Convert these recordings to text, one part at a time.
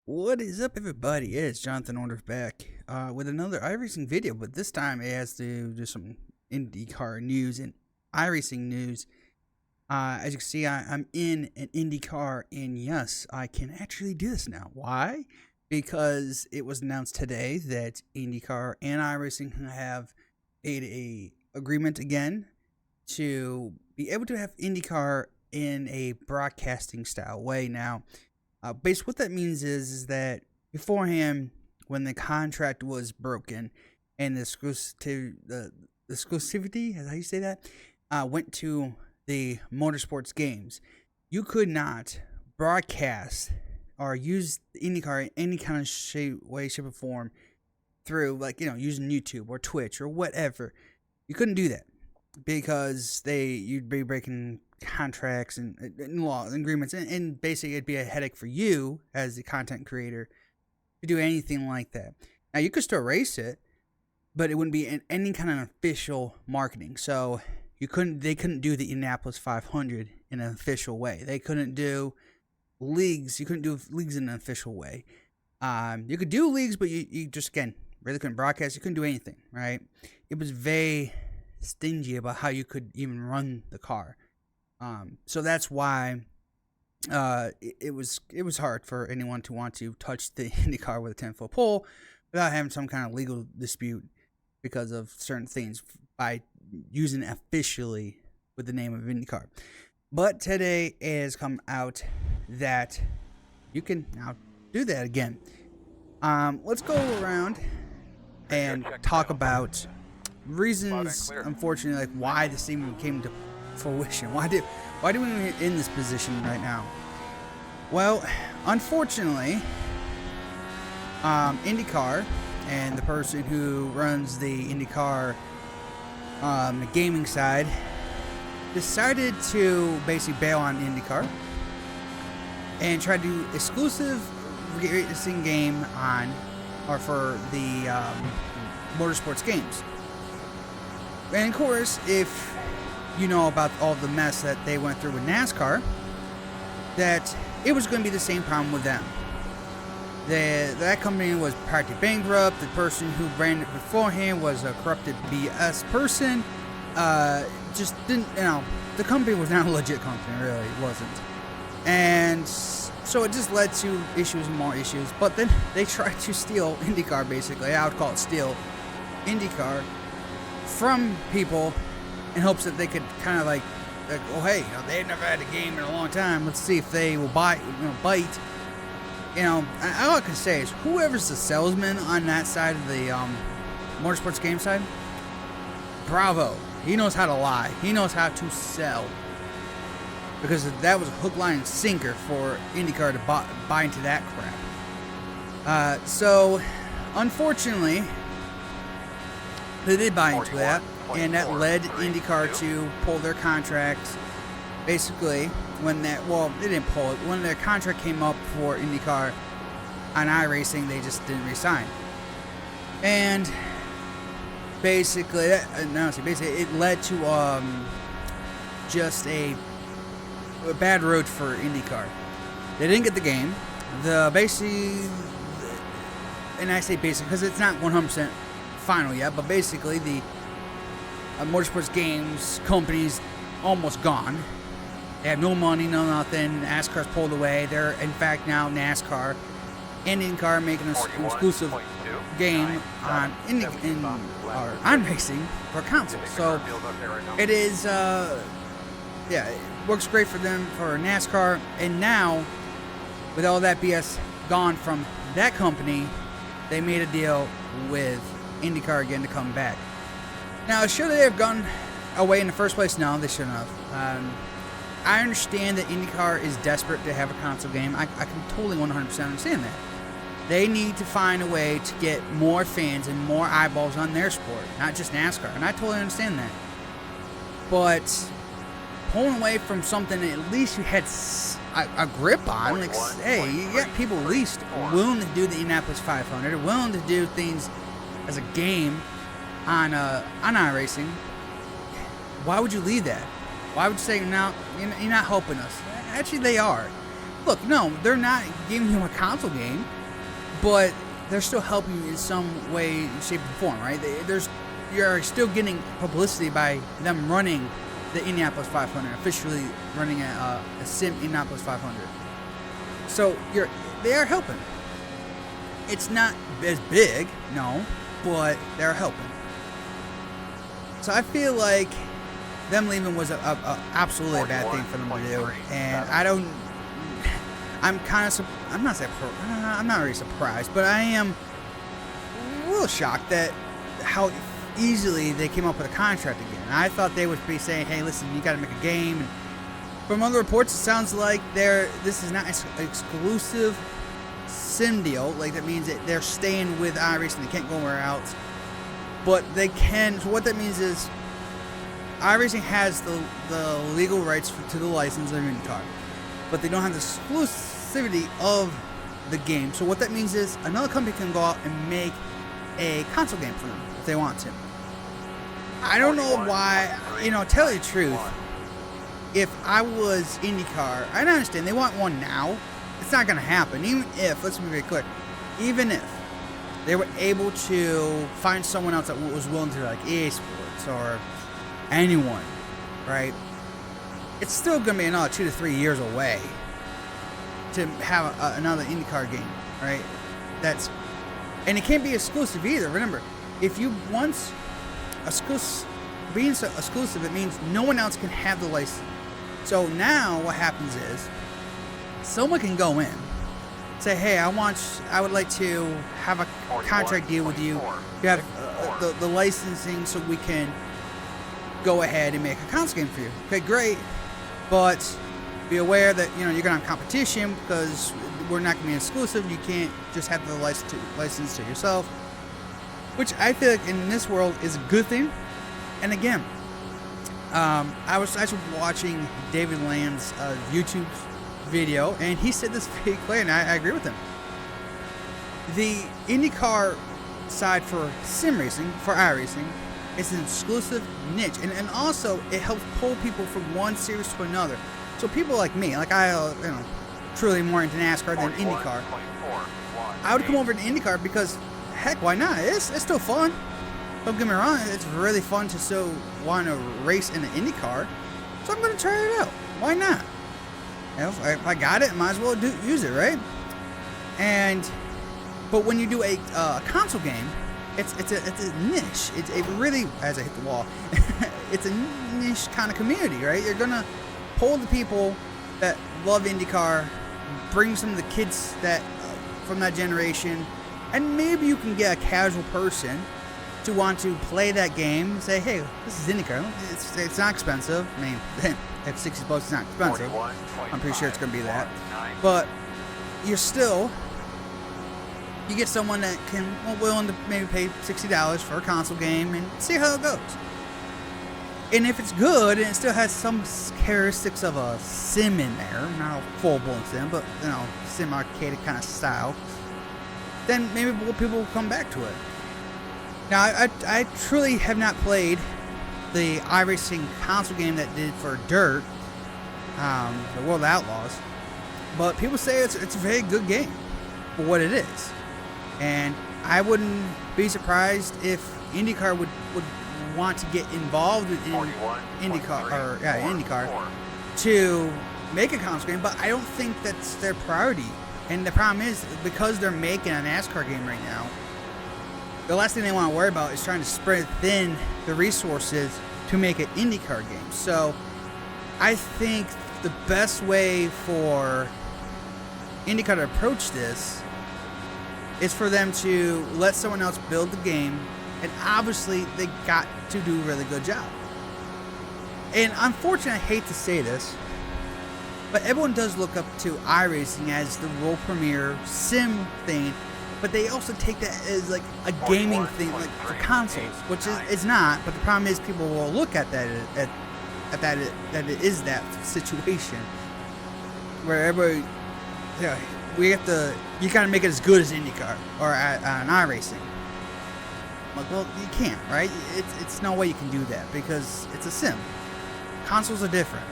What is up, everybody? It's Jonathan Orders back with another iRacing video, but this time it has to do some IndyCar news and iRacing news. As you can see, I'm in an IndyCar, and yes, I can actually do this now. Why? Because it was announced today that IndyCar and iRacing have a agreement again to be able to have IndyCar in a broadcasting style way now. Basically, what that means is that beforehand, when the contract was broken and the exclusivity, is how you say that, went to the motorsports games, you could not broadcast or use the IndyCar in any kind of way, shape, or form through, like, using YouTube or Twitch or whatever. You couldn't do that because you'd be breaking contracts and laws and agreements, and basically it'd be a headache for you as the content creator to do anything like that. Now, you could still race it, but it wouldn't be in any kind of official marketing. So they couldn't do the Indianapolis 500 in an official way. They couldn't do leagues. You couldn't do leagues in an official way. You could do leagues, but you just, again, really couldn't broadcast. You couldn't do anything, right? It was very stingy about how you could even run the car. So that's why it was hard for anyone to want to touch the IndyCar with a 10-foot pole without having some kind of legal dispute because of certain things by using it officially with the name of IndyCar. But today it has come out that you can now do that again. Let's go around and talk about reasons, unfortunately, like why this even came to fruition. Why do we in this position right now? Well, unfortunately, IndyCar and the person who runs the IndyCar gaming side decided to basically bail on IndyCar and try to do exclusive racing game for the motorsports games. And of course, if you know about all the mess that they went through with NASCAR, that it was going to be the same problem with them. That company was practically bankrupt. The person who ran it beforehand was a corrupted BS person. Just didn't, the company was not a legit company, really, it wasn't. And so it just led to issues and more issues. But then they tried to steal IndyCar, basically. I would call it steal IndyCar from people in hopes that they could kind of like, oh hey, they've never had a game in a long time. Let's see if they will bite. All I can say is whoever's the salesman on that side of the motorsports game side, bravo. He knows how to lie. He knows how to sell. Because that was a hook, line, and sinker for IndyCar to buy into that crap. So, unfortunately, they did buy into that. And that led IndyCar to pull their contracts. Basically, they didn't pull it. When their contract came up for IndyCar on iRacing, they just didn't resign. And basically, it led to just a bad road for IndyCar. They didn't get the game. And I say basic because it's not 100% final yet, but basically the motorsports games company's almost gone. They have no money, no nothing. NASCAR's pulled away. They're in fact now NASCAR and IndyCar making an exclusive game on racing for console. So it is, it works great for them for NASCAR. And now, with all that BS gone from that company, they made a deal with IndyCar again to come back. Now, should they have gone away in the first place? No, they shouldn't have. I understand that IndyCar is desperate to have a console game. I can totally 100% understand that. They need to find a way to get more fans and more eyeballs on their sport, not just NASCAR, and I totally understand that. But pulling away from something that at least you had a grip on, like, hey, you got people at least willing to do the Indianapolis 500, willing to do things as a game on iRacing. Why would you leave that? Why would you say, no, you're not helping us? Actually, they are. look, no, they're not giving you a console game, but they're still helping you in some way, shape, and form, right? You're still getting publicity by them running the Indianapolis 500, officially running a sim Indianapolis 500. So they are helping. It's not as big, no, but they're helping. So I feel like them leaving was absolutely a bad thing for them to do, and I'm not really surprised, but I am a little shocked that how easily they came up with a contract again. I thought they would be saying, hey, listen, you got to make a game. And from other reports, it sounds like this is not an exclusive sim deal. Like, that means that they're staying with iRacing. They can't go anywhere else. But they can. So what that means is iRacing has the legal rights to the license of Indycar, but they don't have the exclusivity of the game. So what that means is another company can go out and make a console game for them if they want to. I don't know why, tell you the truth, if I was IndyCar, I understand they want one now. It's not going to happen. Even if, let's be very clear, even if they were able to find someone else that was willing to, like EA Sports or anyone, right? It's still going to be another 2 to 3 years away to have another IndyCar game, right? And it can't be exclusive either. Remember, if you once being exclusive, it means no one else can have the license. So now what happens is someone can go in, say, hey, I would like to have a contract deal with you. You have the licensing so we can go ahead and make a console game for you. Okay, great. But be aware that you're going to have competition because we're not going to be exclusive. You can't just have the license to yourself, which I feel like in this world is a good thing. And again, I was actually watching David Land's YouTube video, and he said this very clear, and I agree with him. The IndyCar side for sim racing, for iRacing, is an exclusive niche, and also it helps pull people from one series to another. So people like me, like I, truly more into NASCAR than IndyCar. I would come over to IndyCar because, heck, why not? It's still fun. Don't get me wrong, it's really fun to still want to race in an IndyCar. So I'm going to try it out. Why not? If I got it, might as well use it, right? But when you do a console game, it's a niche. It's a really, as I hit the wall, it's a niche kind of community, right? You're gonna pull the people that love IndyCar, bring some of the kids that from that generation, and maybe you can get a casual person to want to play that game and say, hey, this is IndyCar. It's not expensive. I mean, at $60 it's not expensive. I'm pretty sure it's going to be that. But you get someone that willing to maybe pay $60 for a console game and see how it goes. And if it's good and it still has some characteristics of a sim in there, not a full-blown sim, but sim arcade kind of style, then maybe more people will come back to it. Now, I truly have not played the iRacing console game that did for Dirt, the World of Outlaws, but people say it's a very good game for what it is. And I wouldn't be surprised if IndyCar would want to get involved in IndyCar to make a console game, but I don't think that's their priority. And the problem is, because they're making a NASCAR game right now, the last thing they want to worry about is trying to spread thin the resources to make an IndyCar game. So I think the best way for IndyCar to approach this is for them to let someone else build the game, and obviously they got to do a really good job. And unfortunately, I hate to say this, but everyone does look up to iRacing as the world premiere sim thing, but they also take that as like a gaming thing, like for consoles, which is not. But the problem is, people will look at that that it is that situation where everybody, you gotta make it as good as IndyCar or an iRacing. Like, well, you can't, right? It's no way you can do that because it's a sim. Consoles are different.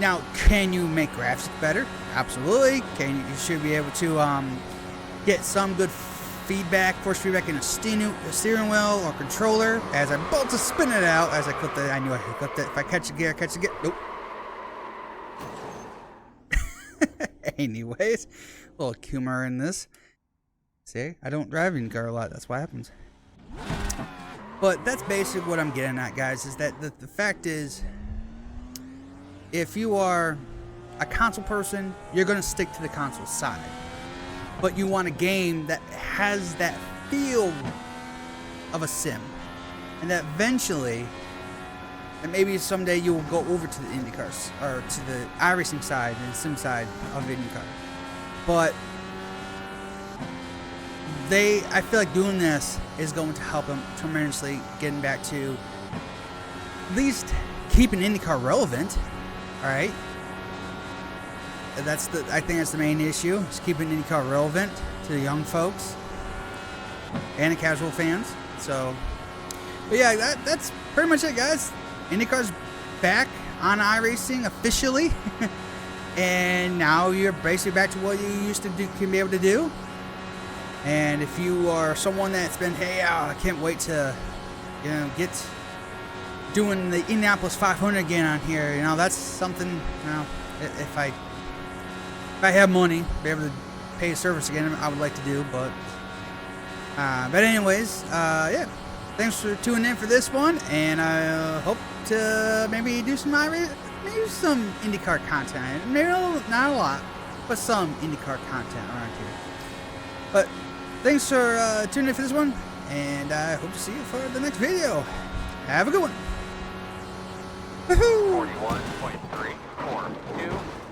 Now, can you make graphics better? Absolutely. You should be able to get some good feedback, force feedback in a steering wheel or controller. As I'm about to spin it out, as I clipped it, I knew I clipped it. If I catch a gear, Nope. Anyways, a little humor in this. See, I don't drive Indycar a lot. That's what happens. But that's basically what I'm getting at, guys. Is that the fact is, if you are a console person, you're going to stick to the console side. But you want a game that has that feel of a sim. And that eventually, and maybe someday you will go over to the IndyCars, or to the iRacing side and sim side of IndyCar. But I feel like doing this is going to help them tremendously getting back to at least keeping IndyCar relevant. Alright? I think that's the main issue, is keeping IndyCar relevant to the young folks and the casual fans. So, but yeah, that's pretty much it, guys. IndyCar's back on iRacing officially. And now you're basically back to what you used to do, can be able to do. And if you are someone that's been, hey, I can't wait to, get doing the Indianapolis 500 again on here, that's something, if I have money, be able to pay a service again, I would like to do. But anyways, yeah, thanks for tuning in for this one, and I hope to maybe do some IndyCar content. Maybe not a lot, but some IndyCar content around here. But thanks for tuning in for this one, and I hope to see you for the next video. Have a good one. 41.342